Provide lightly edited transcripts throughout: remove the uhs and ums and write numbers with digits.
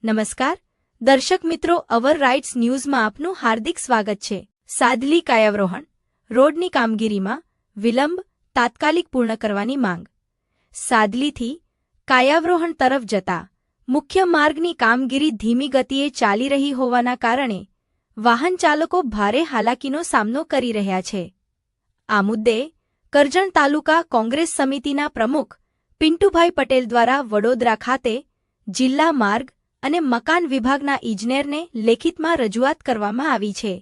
નમસ્કાર દર્શક મિત્રો, અવર રાઇટ્સ ન્યૂઝમાં આપનું હાર્દિક સ્વાગત છે। સાદલી કાયાવરોહણ રોડની કામગીરીમાં વિલંબ, તાત્કાલિક પૂર્ણ કરવાની માંગ। સાદલીથી કાયાવરોહણ તરફ જતા મુખ્ય માર્ગની કામગીરી ધીમી ગતિએ ચાલી રહી હોવાના કારણે વાહન ચાલકો ભારે હાલાકીનો સામનો કરી રહ્યા છે। આ મુદ્દે કરજણ તાલુકા કોંગ્રેસ સમિતિના પ્રમુખ પિન્ટુભાઈ પટેલ દ્વારા વડોદરા ખાતે જિલ્લા માર્ગ અને મકાન વિભાગના ઇજનેરને લેખિતમાં રજૂઆત કરવામાં આવી છે।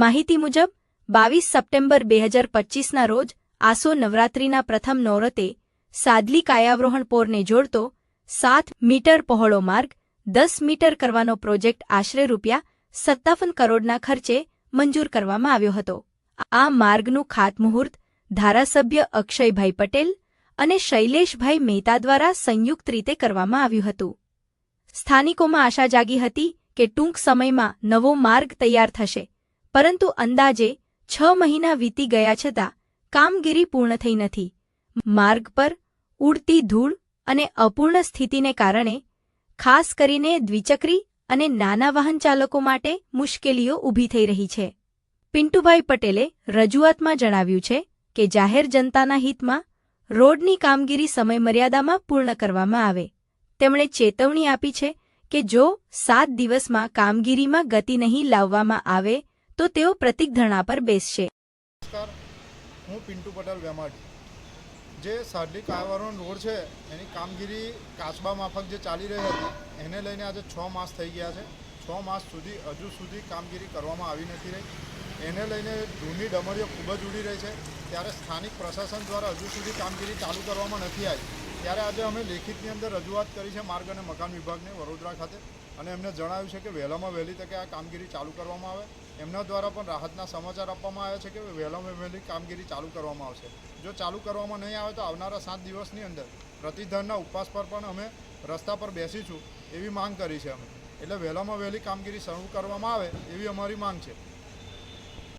માહિતી મુજબ 22 સપ્ટેમ્બર 2025ના રોજ આસો નવરાત્રિના પ્રથમ નોરતે સાદલી કાયાવરોહણ પોરને જોડતો 7 મીટર પહોળો માર્ગ 10 મીટર કરવાનો પ્રોજેક્ટ આશરે ₹57 કરોડના ખર્ચે મંજૂર કરવામાં આવ્યો હતો। આ માર્ગનું ખાતમુહૂર્ત ધારાસભ્ય અક્ષયભાઈ પટેલ અને શૈલેષભાઈ મહેતા દ્વારા સંયુક્ત રીતે કરવામાં આવ્યું હતું। સ્થાનિકોમાં આશા જાગી હતી કે ટૂંક સમયમાં નવો માર્ગ તૈયાર થશે, પરંતુ અંદાજે 6 મહિના વીતી ગયા છતાં કામગીરી પૂર્ણ થઈ નથી। માર્ગ પર ઉડતી ધૂળ અને અપૂર્ણ સ્થિતિને કારણે ખાસ કરીને દ્વિચક્રી અને નાના વાહન ચાલકો માટે મુશ્કેલીઓ ઊભી થઈ રહી છે। પિન્ટુભાઈ પટેલે રજૂઆતમાં જણાવ્યું છે કે જાહેર જનતાના હિતમાં રોડની કામગીરી સમયમર્યાદામાં પૂર્ણ કરવામાં આવે। તેમણે ચેતવણી આપી છે કે જો 7 દિવસમાં કામગીરીમાં ગતિ નહીં લાવવામાં આવે તો તેઓ પ્રતિક ધરણા પર બેસશે। નમસ્કાર, હું પિન્ટુ પટેલ વેમાડી। જે સાદલી કાયાવરોહણ રોડ છે એની કામગીરી કાચબા માફક જે ચાલી રહી હતી એને લઈને આજે 6 માસ થઈ ગયા છે। 6 માસ સુધી હજુ સુધી કામગીરી કરવામાં આવી નથી રહી। એને લઈને ધૂળની ડમરીઓ ખૂબ જ ઉડી રહી છે। ત્યારે સ્થાનિક પ્રશાસન દ્વારા હજુ સુધી કામગીરી ચાલુ કરવામાં નથી આવી। ત્યારે આજે અમે લેખિતની અંદર રજૂઆત કરી છે માર્ગ અને મકાન વિભાગને વડોદરા ખાતે, અને એમને જણાવ્યું છે કે વહેલામાં વહેલી તકે આ કામગીરી ચાલુ કરવામાં આવે। એમના દ્વારા પણ રાહતના સમાચાર આપવામાં આવ્યા છે કે વહેલામાં વહેલી કામગીરી ચાલુ કરવામાં આવશે। જો ચાલુ કરવામાં નહીં આવે તો આવનારા 7 દિવસની અંદર પ્રતિધરના ઉપવાસ પર પણ અમે રસ્તા પર બેસીશું એવી માંગ કરી છે અમે। એટલે વહેલામાં વહેલી કામગીરી શરૂ કરવામાં આવે એવી અમારી માંગ છે।